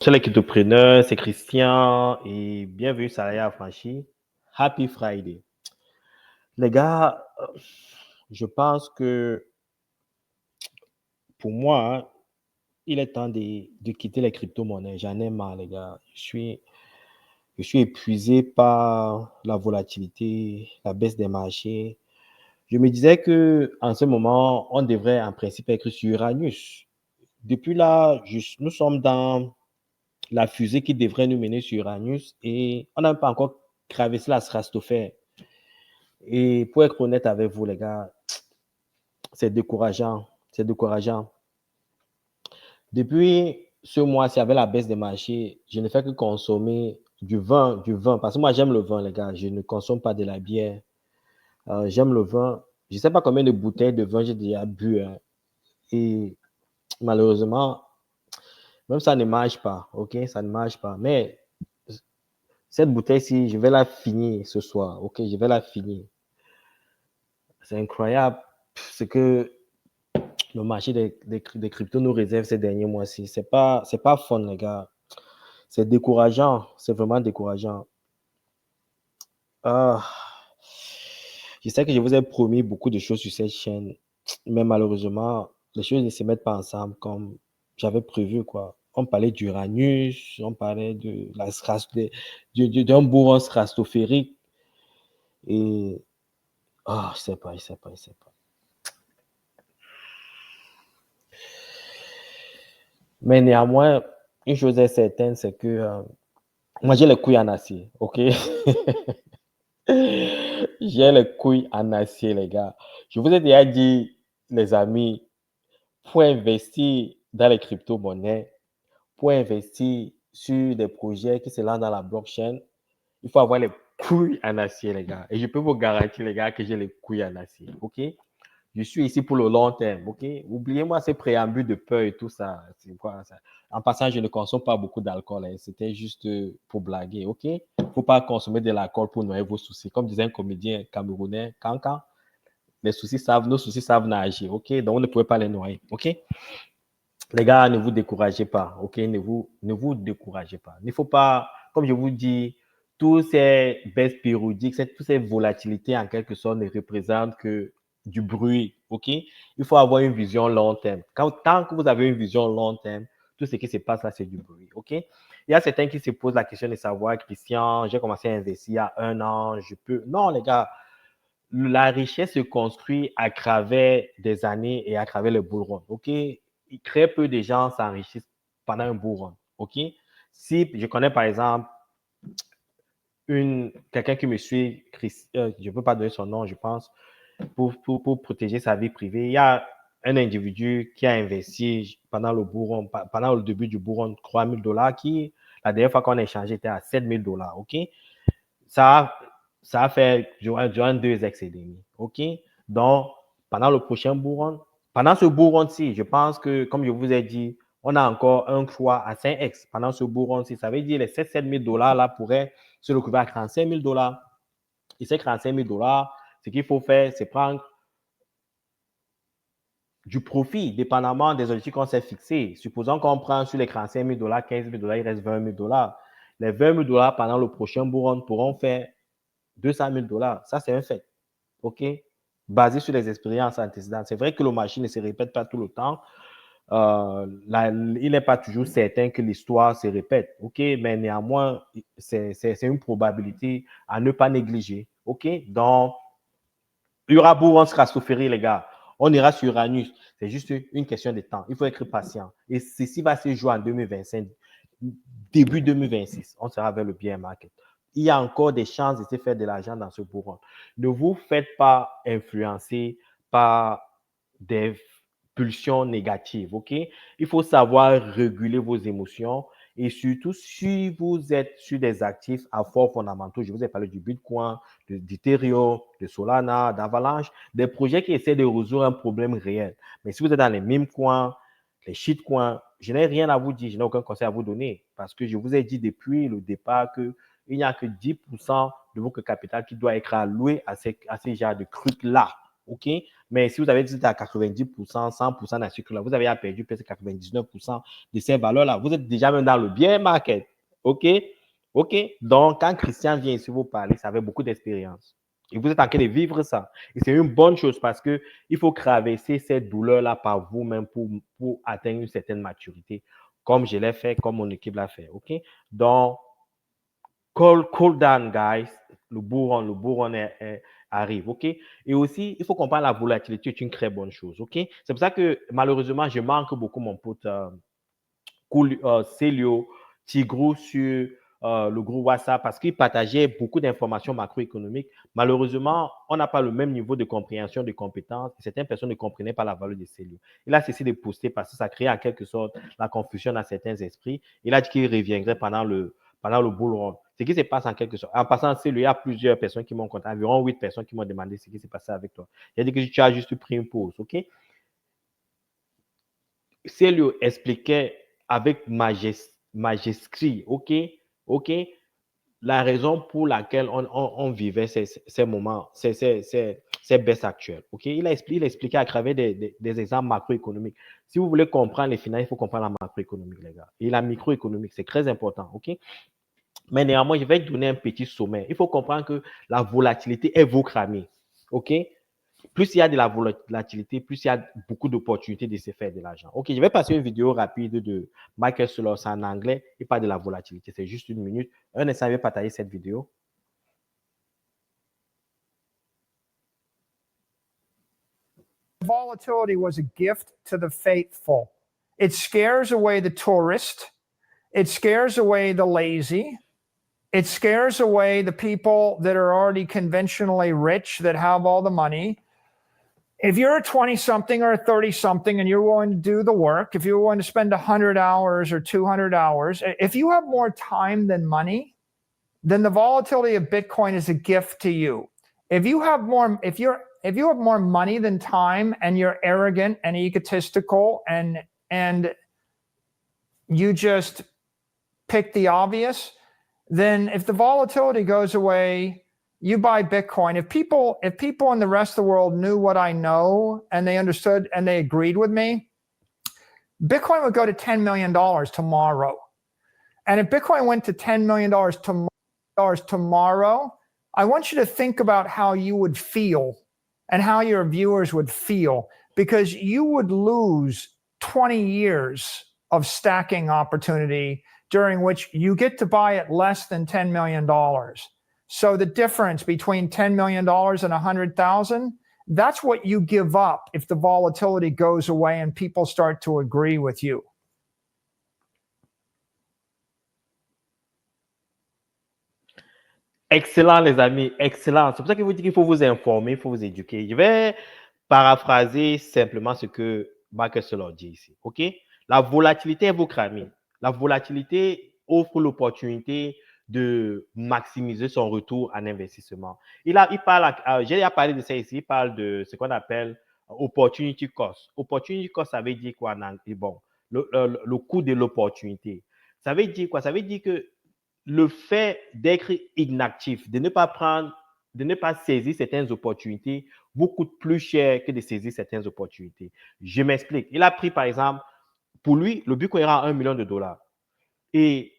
Sur les cryptopreneurs, c'est Christian et bienvenue sur Salariat Affranchi. Happy Friday. Les gars, je pense que pour moi, il est temps de quitter les crypto-monnaies. J'en ai marre, les gars. Je suis épuisé par la volatilité, la baisse des marchés. Je me disais que en ce moment, on devrait en principe être sur Uranus. Depuis là, nous sommes dans la fusée qui devrait nous mener sur Uranus et on n'a pas encore traversé la stratosphère. Et pour être honnête avec vous, les gars, c'est décourageant. C'est décourageant. Depuis ce mois-ci, avec la baisse des marchés, je ne fais que consommer du vin. Parce que moi, j'aime le vin, les gars. Je ne consomme pas de la bière. J'aime le vin. Je ne sais pas combien de bouteilles de vin j'ai déjà bu. Hein. Et malheureusement, même ça ne marche pas. OK? Ça ne marche pas. Mais cette bouteille-ci, je vais la finir ce soir. OK? Je vais la finir. C'est incroyable ce que le marché des cryptos nous réserve ces derniers mois-ci. C'est pas fun, les gars. C'est décourageant. C'est vraiment décourageant. Ah, je sais que je vous ai promis beaucoup de choses sur cette chaîne, mais malheureusement, les choses ne se mettent pas ensemble comme j'avais prévu, quoi. On parlait d'Uranus, on parlait de d'un bourron stratosphérique et je sais pas, je sais pas, je sais pas. Mais néanmoins, une chose est certaine, c'est que moi, j'ai les couilles en acier, ok? J'ai les couilles en acier, les gars. Je vous ai déjà dit, les amis, pour investir dans les crypto-monnaies, pour investir sur des projets qui se lancent dans la blockchain, il faut avoir les couilles en acier, les gars. Et je peux vous garantir, les gars, que j'ai les couilles en acier, ok? Je suis ici pour le long terme, ok? Oubliez-moi ces préambules de peur et tout ça. C'est quoi ça? En passant, je ne consomme pas beaucoup d'alcool. Hein. C'était juste pour blaguer, ok? Il ne faut pas consommer de l'alcool pour noyer vos soucis. Comme disait un comédien camerounais, Kankan, nos soucis savent nager, ok? Donc, on ne pouvait pas les noyer, ok? Les gars, ne vous découragez pas, ok? Ne vous découragez pas. Il ne faut pas, comme je vous dis, tous ces baisses périodiques, toutes ces volatilités en quelque sorte ne représentent que du bruit, ok? Il faut avoir une vision long terme. Tant que vous avez une vision long terme, tout ce qui se passe là, c'est du bruit, ok? Il y a certains qui se posent la question de savoir, Christian, j'ai commencé à investir il y a 1 an, je peux... Non, les gars, la richesse se construit à travers des années et à travers le bull run, ok? Très peu de gens s'enrichissent pendant un bull run, ok? Si je connais par exemple quelqu'un qui me suit, je ne peux pas donner son nom, je pense, pour protéger sa vie privée. Il y a un individu qui a investi pendant le bull run, pendant le début du bull run, 3 000 $, qui, la dernière fois qu'on a échangé, était à 7 000 $, ok? Ça, ça a fait durant 2 et demi, ok? Donc, pendant le prochain bull run, pendant ce bull run-ci, je pense que, comme je vous ai dit, on a encore un choix à 5x pendant ce bull run-ci. Ça veut dire les 7 000 $ là pourraient se retrouver à 35 000 $. Et ces 35 000 $, ce qu'il faut faire, c'est prendre du profit, dépendamment des objectifs qu'on s'est fixés. Supposons qu'on prend sur les 35 000 $, 15 000 $, il reste 20 000 $. Les 20 000 $ pendant le prochain bull run pourront faire 200 000 $. Ça, c'est un fait. OK? Basé sur les expériences antécédentes. C'est vrai que le marché ne se répète pas tout le temps. Il n'est pas toujours certain que l'histoire se répète. OK? Mais néanmoins, c'est une probabilité à ne pas négliger. OK? Donc, il y aura beau, on sera souffrir, les gars. On ira sur Uranus. C'est juste une question de temps. Il faut être patient. Et ceci va se jouer en 2025, début 2026. On sera vers le bien market. Il y a encore des chances de se faire de l'argent dans ce bourron. Ne vous faites pas influencer par des pulsions négatives, ok? Il faut savoir réguler vos émotions et surtout si vous êtes sur des actifs à forts fondamentaux, je vous ai parlé du Bitcoin, d'Ethereum, de Solana, d'Avalanche, des projets qui essaient de résoudre un problème réel. Mais si vous êtes dans les mêmes coins, les shitcoins, je n'ai rien à vous dire, je n'ai aucun conseil à vous donner parce que je vous ai dit depuis le départ qu'il n'y a que 10% de votre capital qui doit être alloué à ces genres de trucs-là. OK? Mais si vous avez dit à 90%, 100% dans ce cycle-là, vous avez perdu peut-être 99% de ces valeurs-là. Vous êtes déjà même dans le bear market. OK? OK? Donc, quand Christian vient ici vous parler, ça fait beaucoup d'expérience. Et vous êtes en train de vivre ça. Et c'est une bonne chose parce qu'il faut traverser cette douleur-là par vous-même pour atteindre une certaine maturité, comme je l'ai fait, comme mon équipe l'a fait. OK? Donc, cool down, guys. Le bourron arrive, OK? Et aussi, il faut comprendre la volatilité est une très bonne chose, OK? C'est pour ça que, malheureusement, je manque beaucoup mon pote Célio, Tigrou sur le groupe WhatsApp parce qu'il partageait beaucoup d'informations macroéconomiques. Malheureusement, on n'a pas le même niveau de compréhension, de compétences. Certaines personnes ne comprenaient pas la valeur de Célio. Il a cessé de poster parce que ça crée en quelque sorte la confusion dans certains esprits. Il a dit qu'il reviendrait pendant le bull run. Ce qui se passe en quelque sorte. En passant, Célio, il y a plusieurs personnes qui m'ont contacté, environ 8 personnes qui m'ont demandé ce qui s'est passé avec toi. Il a dit que tu as juste pris une pause, OK? Célio expliquait avec majesté, OK, OK, la raison pour laquelle on vivait ces moments, ces baisses actuelles, OK. Il expliqué à travers des exemples macroéconomiques. Si vous voulez comprendre les finances, il faut comprendre la macroéconomique, les gars. Et la microéconomique, c'est très important, OK. Mais néanmoins, je vais te donner un petit sommet. Il faut comprendre que la volatilité est votre ami, OK. Plus il y a de la volatilité, plus il y a beaucoup d'opportunités de se faire de l'argent. OK, je vais passer une vidéo rapide de Michael Solos en anglais. Il parle de la volatilité. C'est juste une minute. Un instant, je vais partager cette vidéo. Volatility was a gift to the faithful. It scares away the tourist. It scares away the lazy. It scares away the people that are already conventionally rich, that have all the money. If you're a 20-something or a 30-something and you're willing to do the work, if you're willing to spend 100 hours or 200 hours, if you have more time than money, then the volatility of Bitcoin is a gift to you. If you have more money than time and you're arrogant and egotistical and you just pick the obvious, then if the volatility goes away, you buy Bitcoin. If people in the rest of the world knew what I know and they understood and they agreed with me, Bitcoin would go to $10 million tomorrow. And if Bitcoin went to $10 million tomorrow, I want you to think about how you would feel and how your viewers would feel, because you would lose 20 years of stacking opportunity during which you get to buy at less than $10 million. So the difference between $10 million and 100,000, that's what you give up if the volatility goes away and people start to agree with you. Excellent, les amis, excellent. C'est pour ça que je vous dis qu'il faut vous informer, il faut vous éduquer. Je vais paraphraser simplement ce que Michael Solos dit ici. OK? La volatilité est votre ami. La volatilité offre l'opportunité de maximiser son retour en investissement. J'ai déjà parlé de ça ici, il parle de ce qu'on appelle opportunity cost. Opportunity cost, ça veut dire quoi en anglais? Bon, le coût de l'opportunité. Ça veut dire quoi? Ça veut dire que le fait d'être inactif, de ne pas saisir certaines opportunités, vous coûte plus cher que de saisir certaines opportunités. Je m'explique. Il a pris, par exemple, pour lui, le Bitcoin ira à $1 million. Et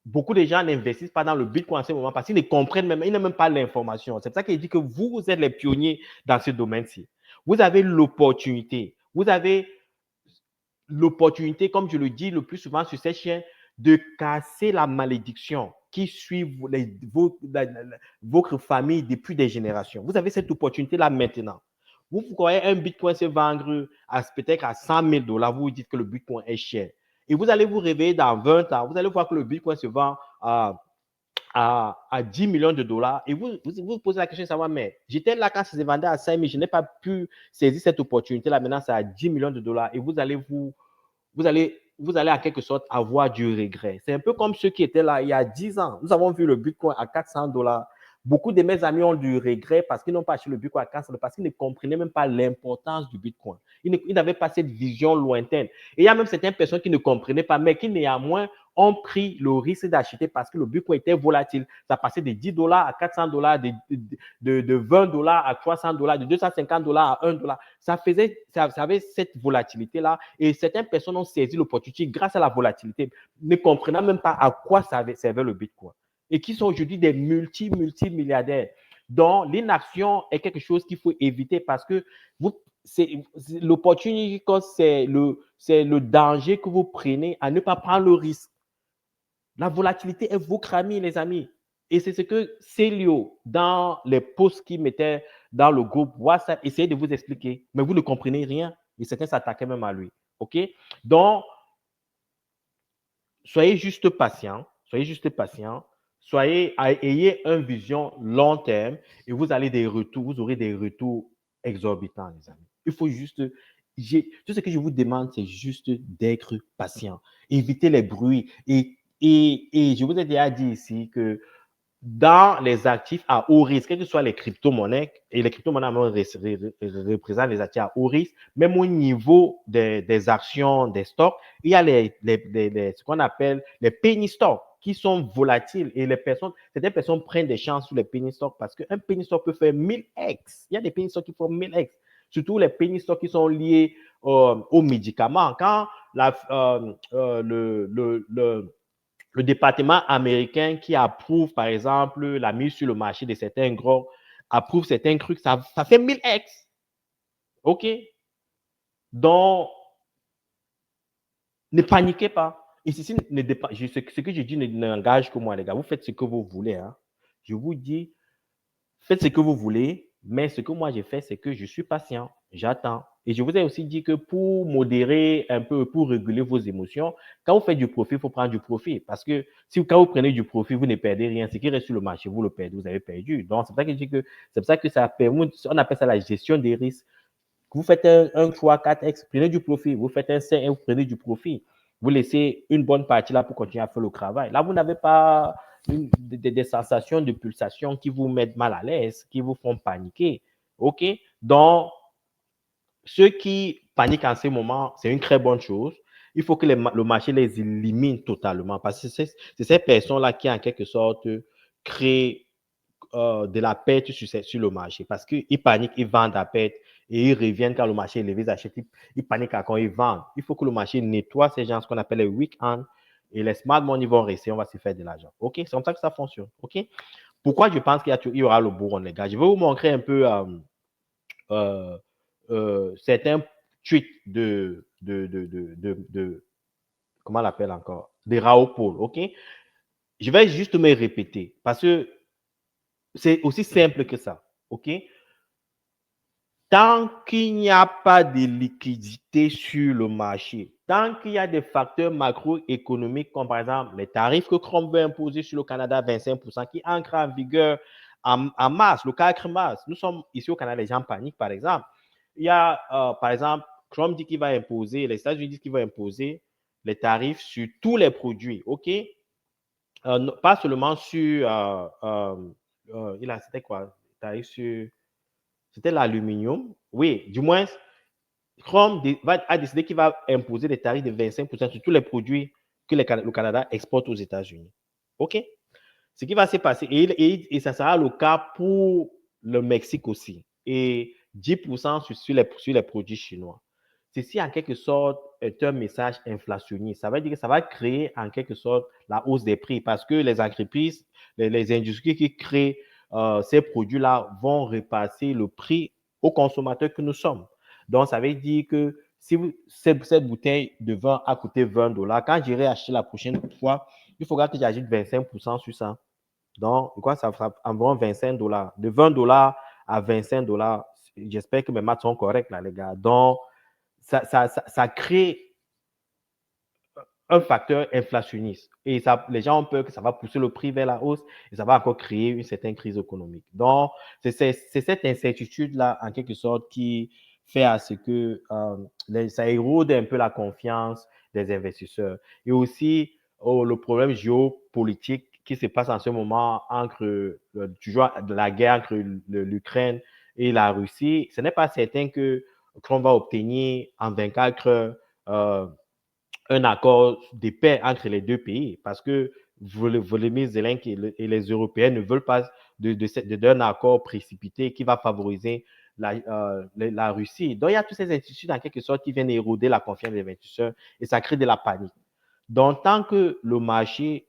beaucoup de gens n'investissent pas dans le Bitcoin en ce moment parce qu'ils ne comprennent même, ils n'ont même pas l'information. C'est pour ça qu'il dit que vous êtes les pionniers dans ce domaine-ci. Vous avez l'opportunité. Vous avez l'opportunité, comme je le dis le plus souvent sur ces chaînes, de casser la malédiction qui suit votre famille depuis des générations. Vous avez cette opportunité-là maintenant. Vous voyez un Bitcoin se vendre peut-être à $100 000, vous vous dites que le Bitcoin est cher. Et vous allez vous réveiller dans 20 ans, vous allez voir que le Bitcoin se vend à $10 millions et vous posez la question de savoir, mais j'étais là quand ça se vendait à 5 000, je n'ai pas pu saisir cette opportunité-là, maintenant c'est à $10 millions et vous allez en quelque sorte avoir du regret. C'est un peu comme ceux qui étaient là il y a 10 ans. Nous avons vu le Bitcoin à $400. Beaucoup de mes amis ont du regret parce qu'ils n'ont pas acheté le Bitcoin à $400 parce qu'ils ne comprenaient même pas l'importance du Bitcoin. Ils n'avaient pas cette vision lointaine. Et il y a même certaines personnes qui ne comprenaient pas, mais qui néanmoins ont pris le risque d'acheter parce que le Bitcoin était volatile. Ça passait de $10 à $400, de $20 à $300, de $250 à $1. Ça avait cette volatilité-là et certaines personnes ont saisi l'opportunité grâce à la volatilité, ne comprenant même pas à quoi servait le Bitcoin et qui sont aujourd'hui des multimilliardaires. Donc, l'inaction est quelque chose qu'il faut éviter parce que l'opportunité, c'est le danger que vous prenez à ne pas prendre le risque. La volatilité est votre ami, les amis. Et c'est ce que Célio, dans les posts qu'il mettait dans le groupe WhatsApp, essayait de vous expliquer. Mais vous ne comprenez rien. Et certains s'attaquaient même à lui. OK? Donc, soyez juste patient. Ayez une vision long terme et vous aurez des retours exorbitants, les amis. Il faut juste, tout ce que je vous demande, c'est juste d'être patient. Évitez les bruits. Et je vous ai déjà dit ici que dans les actifs à haut risque, quelles que soient les crypto-monnaies, et les crypto-monnaies représentent les actifs à haut risque, même au niveau des actions, des stocks, il y a ce qu'on appelle les penny stocks qui sont volatiles et certaines personnes prennent des chances sur les penny stocks parce qu'un penny stock peut faire 1000x. Il y a des penny stocks qui font 1000x. Surtout les penny stocks qui sont liés aux médicaments. Quand le département américain qui approuve, par exemple, la mise sur le marché de certains gros, approuve certains trucs, ça fait 1000x. OK? Donc, ne paniquez pas. Et ceci ce que je dis n'engage que moi, les gars. Vous faites ce que vous voulez. Hein. Je vous dis, faites ce que vous voulez, mais ce que moi j'ai fait, c'est que je suis patient. J'attends. Et je vous ai aussi dit que pour modérer un peu, pour réguler vos émotions, quand vous faites du profit, il faut prendre du profit. Parce que quand vous prenez du profit, vous ne perdez rien. Ce qui reste sur le marché, vous le perdez, vous avez perdu. Donc, c'est pour ça que je dis que c'est pour ça que ça permet, on appelle ça la gestion des risques. Vous faites un 3, 4x, prenez du profit. Vous faites un 5, vous prenez du profit. Vous laissez une bonne partie là pour continuer à faire le travail. Là, vous n'avez pas des sensations de pulsation qui vous mettent mal à l'aise, qui vous font paniquer. OK? Donc, ceux qui paniquent en ces moments, c'est une très bonne chose. Il faut que le marché les élimine totalement parce que c'est ces personnes-là qui, en quelque sorte, créent de la perte sur le marché parce qu'ils paniquent, ils vendent à perte et ils reviennent quand le marché est élevé, ils achètent, ils paniquent quand ils vendent. Il faut que le marché nettoie ces gens, ce qu'on appelle les weak hands, et les smart money vont rester, on va se faire de l'argent. OK? C'est comme ça que ça fonctionne. OK? Pourquoi je pense qu'il y aura le bourron, les gars? Je vais vous montrer un peu certains tweets comment on l'appelle encore? De Raoul Paul. OK? Je vais juste me répéter parce que c'est aussi simple que ça. OK? Tant qu'il n'y a pas de liquidité sur le marché, tant qu'il y a des facteurs macroéconomiques comme par exemple les tarifs que Trump veut imposer sur le Canada, 25%, qui entrent en vigueur en mars, le 4 mars. Nous sommes ici au Canada, les gens paniquent par exemple. Il y a par exemple, Trump dit qu'il va imposer, les États-Unis disent qu'il va imposer les tarifs sur tous les produits. OK? Pas seulement sur, c'était quoi? Tarifs sur, c'était l'aluminium. Oui, du moins, Trump a décidé qu'il va imposer des tarifs de 25% sur tous les produits que le Canada exporte aux États-Unis. OK? Ce qui va se passer, et ça sera le cas pour le Mexique aussi, et 10% sur les produits chinois. Ceci, en quelque sorte, est un message inflationniste. Ça veut dire que ça va créer, en quelque sorte, la hausse des prix parce que les entreprises, les industries qui créent ces produits-là vont repasser le prix aux consommateurs que nous sommes. Donc, ça veut dire que si cette bouteille de vin a coûté $20, quand j'irai acheter la prochaine fois, il faudra que j'ajoute 25% sur ça. Donc, quoi, ça fera environ $25. De $20 à $25, j'espère que mes maths sont correctes, là, les gars. Donc, ça crée un facteur inflationniste. Et les gens ont peur que ça va pousser le prix vers la hausse et ça va encore créer une certaine crise économique. Donc, c'est cette incertitude-là, en quelque sorte, qui fait à ce que ça érode un peu la confiance des investisseurs. Et aussi, le problème géopolitique qui se passe en ce moment entre toujours la guerre entre l'Ukraine et la Russie, ce n'est pas certain que Trump va obtenir en 24 heures un accord de paix entre les deux pays parce que Volodymyr Zelensky et les Européens ne veulent pas d'un accord précipité qui va favoriser la Russie. Donc, il y a tous ces institutions, en quelque sorte, qui viennent éroder la confiance des investisseurs et ça crée de la panique. Donc, tant que le marché,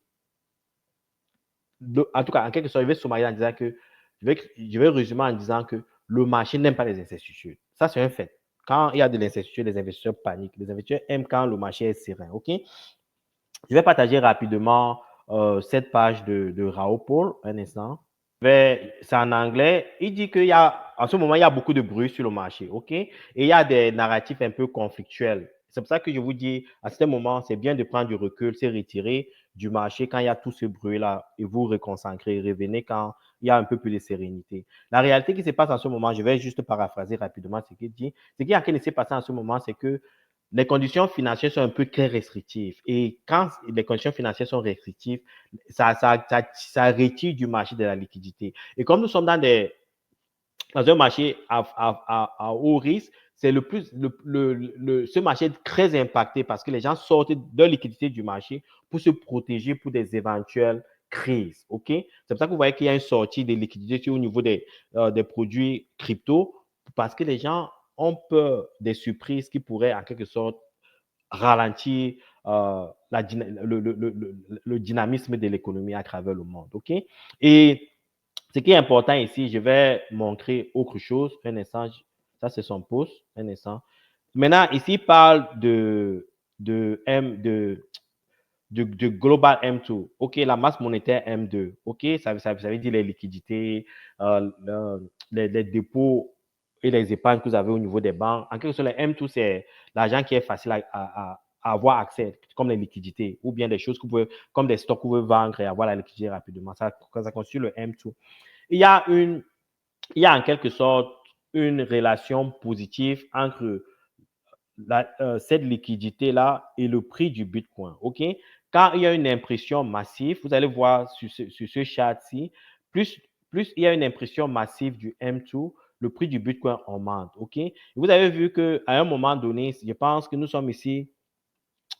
en tout cas, en quelque sorte, je vais sommaire en disant que, je vais résumer en disant que le marché n'aime pas les incertitudes. Ça, c'est un fait. Quand il y a de l'incertitude, les investisseurs paniquent. Les investisseurs aiment quand le marché est serein. OK? Je vais partager rapidement cette page de Raoul, un instant. C'est en anglais. Il dit qu'il y a, en ce moment, il y a beaucoup de bruit sur le marché, OK? Et il y a des narratifs un peu conflictuels. C'est pour ça que je vous dis, à ce moment, c'est bien de prendre du recul, se retirer du marché quand il y a tout ce bruit-là et vous reconcentrer, revenez quand il y a un peu plus de sérénité. La réalité qui se passe en ce moment, je vais juste paraphraser rapidement ce qu'il dit. Ce qui est en train de se passer en ce moment, c'est que les conditions financières sont un peu très restrictives. Et quand les conditions financières sont restrictives, ça retire du marché de la liquidité. Et comme nous sommes dans un marché à haut risque, c'est ce marché est très impacté parce que les gens sortent de liquidité du marché pour se protéger pour des éventuelles crises. OK? C'est pour ça que vous voyez qu'il y a une sortie de liquidité au niveau des produits crypto parce que les gens ont peur des surprises qui pourraient en quelque sorte ralentir le dynamisme de l'économie à travers le monde. OK? Et ce qui est important ici, je vais montrer autre chose. Un instant, ça c'est son post. Un instant. Maintenant, ici, il parle de Global M2. OK, la masse monétaire M2. OK, ça veut dire les liquidités, les dépôts et les épargnes que vous avez au niveau des banques. En quelque sorte, les M2, c'est l'argent qui est facile à avoir accès, comme les liquidités, ou bien des choses que vous pouvez, comme des stocks que vous pouvez vendre et avoir la liquidité rapidement. Ça constitue le M2. Il y a en quelque sorte une relation positive entre cette liquidité-là et le prix du Bitcoin. OK? Quand il y a une impression massive, vous allez voir sur ce chart-ci, plus il y a une impression massive du M2, le prix du Bitcoin augmente. OK? Et vous avez vu qu'à un moment donné, je pense que nous sommes ici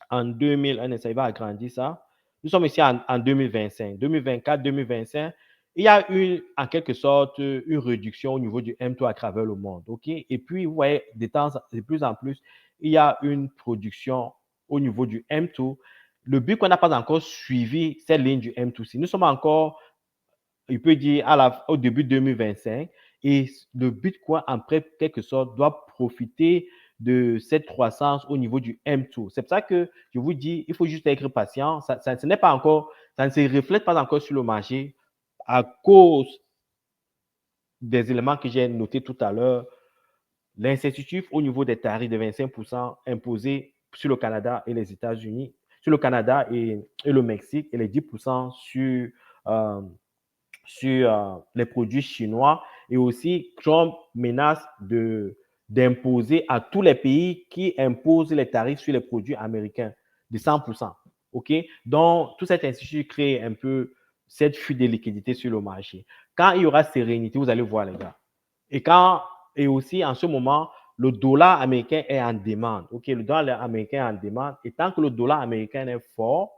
en 2000, ça va agrandir ça. Nous sommes ici en 2025, 2024, 2025. Il y a eu, en quelque sorte, une réduction au niveau du M2 à travers le monde. OK? Et puis, vous voyez, de plus en plus, il y a une production au niveau du M2. Le Bitcoin n'a pas encore suivi cette ligne du M2. Nous sommes encore, il peut dire, au début 2025. Et le Bitcoin, en quelque sorte, doit profiter de cette croissance au niveau du M2. C'est pour ça que je vous dis, il faut juste être patient. Ça n'est pas encore, ça ne se reflète pas encore sur le marché à cause des éléments que j'ai notés tout à l'heure. L'incertitude au niveau des tarifs de 25% imposés sur le Canada et les États-Unis, sur le Canada et le Mexique, et les 10% sur les produits chinois. Et aussi, Trump menace d'imposer à tous les pays qui imposent les tarifs sur les produits américains de 100%. OK? Donc, tout cet institut crée un peu cette fuite de liquidité sur le marché. Quand il y aura sérénité, vous allez voir, les gars. Et aussi, en ce moment, le dollar américain est en demande. OK? Le dollar américain est en demande. Et tant que le dollar américain est fort,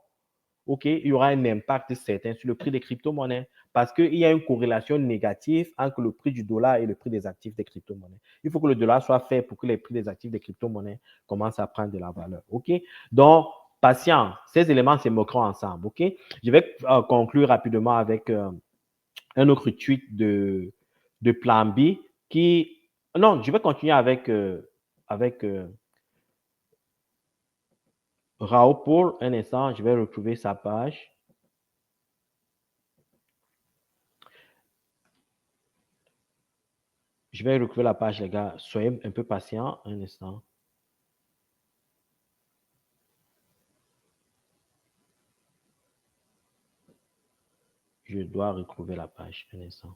OK, il y aura un impact certain sur le prix des crypto-monnaies parce qu'il y a une corrélation négative entre le prix du dollar et le prix des actifs des crypto-monnaies. Il faut que le dollar soit fait pour que les prix des actifs des crypto-monnaies commencent à prendre de la valeur. OK? Donc, patience, ces éléments se moqueront ensemble. OK? Je vais conclure rapidement avec un autre tweet de Plan B qui... Non, je vais continuer avec Raoul Paul. Un instant, je vais retrouver sa page. Je vais retrouver la page, les gars. Soyez un peu patients un instant. Je dois retrouver la page un instant.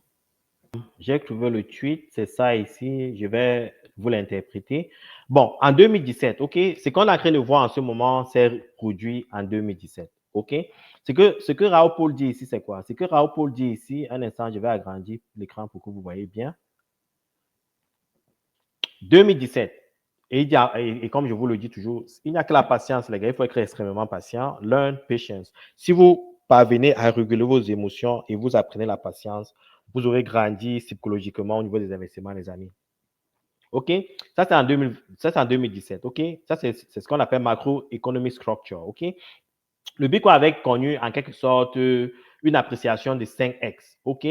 J'ai trouvé le tweet, c'est ça ici. Je vais vous l'interpréter. Bon, en 2017, OK, ce qu'on est en train de voir en ce moment, c'est produit en 2017. OK? Ce que Raoul Paul dit ici, c'est quoi? Ce que Raoul Paul dit ici, un instant, je vais agrandir l'écran pour que vous voyez bien. 2017. Et comme je vous le dis toujours, il n'y a que la patience, les gars. Il faut être extrêmement patient. Learn patience. Si vous parvenez à réguler vos émotions et vous apprenez la patience, vous aurez grandi psychologiquement au niveau des investissements, les amis. OK? Ça, c'est en 2017. OK? Ça, c'est ce qu'on appelle macroeconomic structure. OK? Le Bitcoin avait connu en quelque sorte une appréciation de 5x. OK?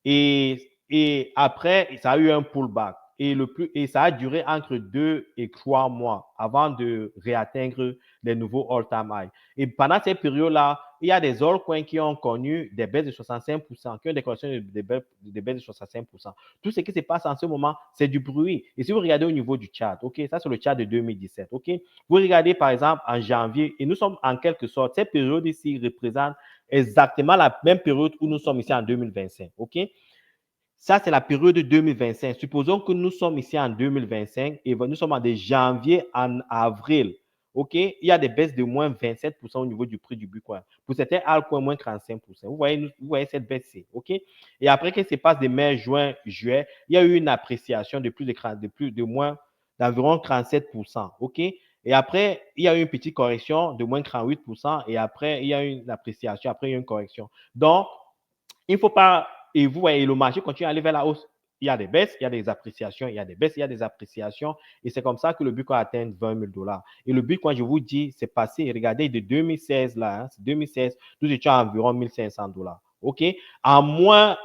Et après, ça a eu un pullback. Et ça a duré entre 2 et 3 mois avant de réatteindre les nouveaux all-time high. Et pendant cette période-là, il y a des altcoins qui ont connu des baisses de 65%, qui ont des corrections de baisses de 65%. Tout ce qui se passe en ce moment, c'est du bruit. Et si vous regardez au niveau du chart, OK, ça c'est le chart de 2017, OK, vous regardez par exemple en janvier, et nous sommes en quelque sorte, cette période ici représente exactement la même période où nous sommes ici en 2025, OK? Ça, c'est la période de 2025. Supposons que nous sommes ici en 2025 et nous sommes en janvier, en avril. OK? Il y a des baisses de moins 27% au niveau du prix du Bitcoin. Pour certains altcoins, moins 35%. Vous voyez cette baisse-ci. OK? Et après, qu'est-ce qui se passe de mai, juin, juillet? Il y a eu une appréciation d'environ 37%. OK? Et après, il y a eu une petite correction de moins 38%. Et après, il y a eu une appréciation. Après, il y a eu une correction. Donc, il ne faut pas, et vous voyez, le marché continue à aller vers la hausse. Il y a des baisses, il y a des appréciations, il y a des baisses, il y a des appréciations. Et c'est comme ça que le Bitcoin atteint 20 000 $. Et le Bitcoin, je vous dis, c'est passé, regardez, de 2016, là, hein, 2016, nous étions à environ 1 500 $. OK? En moins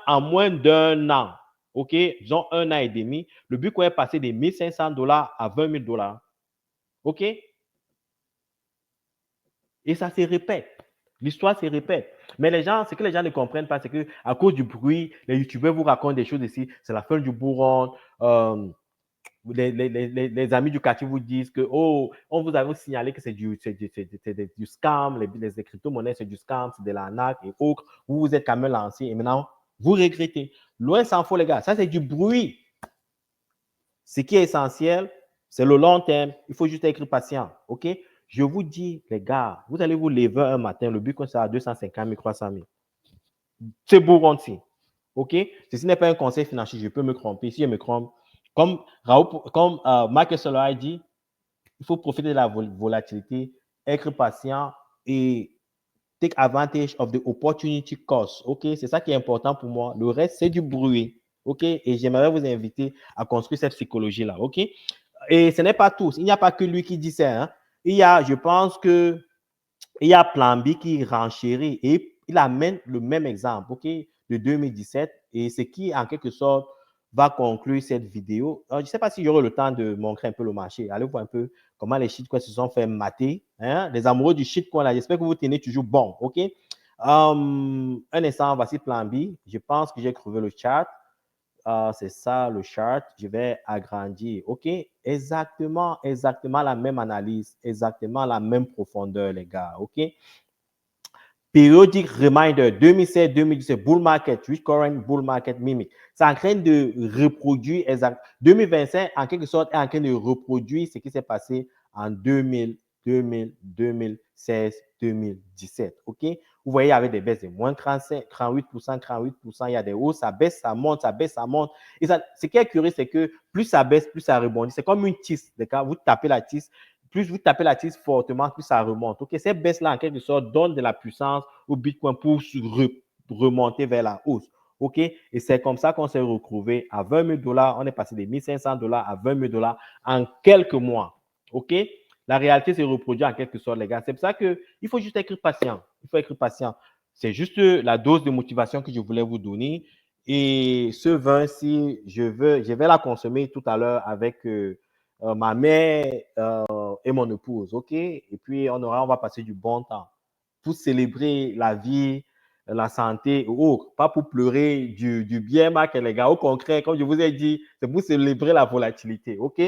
d'un an, OK? Disons 1 an et demi, le Bitcoin est passé de 1 500 $ à 20 000 $. OK? Et ça se répète. L'histoire se répète. Mais ce que les gens ne comprennent pas, c'est qu'à cause du bruit, les youtubeurs vous racontent des choses ici. C'est la fin du bull run. Les amis du quartier vous disent que, oh, on vous avait signalé que c'est du scam, les crypto-monnaies, c'est du scam, c'est de l'arnaque et autres. Vous vous êtes quand même lancé et maintenant, vous regrettez. Loin s'en faut, les gars. Ça, c'est du bruit. Ce qui est essentiel, c'est le long terme. Il faut juste être patient. OK? Je vous dis, les gars, vous allez vous lever un matin, le Bitcoin sera à 250 000, 300 000. C'est beau rentier. OK? Ceci n'est pas un conseil financier. Je peux me tromper. Si je me trompe, comme Michael Saylor a dit, il faut profiter de la volatilité, être patient et take advantage of the opportunity cost. OK? C'est ça qui est important pour moi. Le reste, c'est du bruit. OK? Et j'aimerais vous inviter à construire cette psychologie-là. OK? Et ce n'est pas tout. Il n'y a pas que lui qui dit ça. Hein. Je pense que il y a Plan B qui renchérit et il amène le même exemple, OK, de 2017 et ce qui, en quelque sorte, va conclure cette vidéo. Alors, je ne sais pas si j'aurai le temps de montrer un peu le marché. Allez voir un peu comment les shitcoins se sont fait mater. Hein? Les amoureux du shitcoin, là, j'espère que vous tenez toujours bon, OK? Un instant, voici Plan B. Je pense que j'ai trouvé le chat. C'est ça le chart. Je vais agrandir. OK? Exactement la même analyse, exactement la même profondeur, les gars. OK? Periodic reminder 2016-2017, bull market, recurrent bull market mimic. C'est en train de reproduire 2025, en quelque sorte, est en train de reproduire ce qui s'est passé en 2000, 2016, 2017. OK? Vous voyez, avec des baisses de moins 35, 38%, 38%, il y a des hausses, ça baisse, ça monte, ça baisse, ça monte. Et ça, ce qui est curieux, c'est que plus ça baisse, plus ça rebondit. C'est comme une tisse. Vous tapez la tisse, plus vous tapez la tisse fortement, plus ça remonte. OK? Cette baisse-là, en quelque sorte, donne de la puissance au Bitcoin pour remonter vers la hausse. OK? Et c'est comme ça qu'on s'est retrouvé à 20 000 $. On est passé de 1 500 $ à 20 000 $ en quelques mois. OK? La réalité se reproduit en quelque sorte, les gars. C'est pour ça qu'il faut juste être patient. Il faut être patient. C'est juste la dose de motivation que je voulais vous donner. Et ce vin-ci, je vais la consommer tout à l'heure avec ma mère et mon épouse. OK? Et puis, on va passer du bon temps pour célébrer la vie, la santé ou autre. Pas pour pleurer du bien, Marc, les gars. Au contraire, comme je vous ai dit, c'est pour célébrer la volatilité. OK?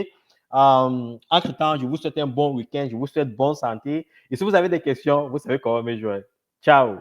Entre-temps, je vous souhaite un bon week-end. Je vous souhaite bonne santé. Et si vous avez des questions, vous savez comment me joindre. Ciao!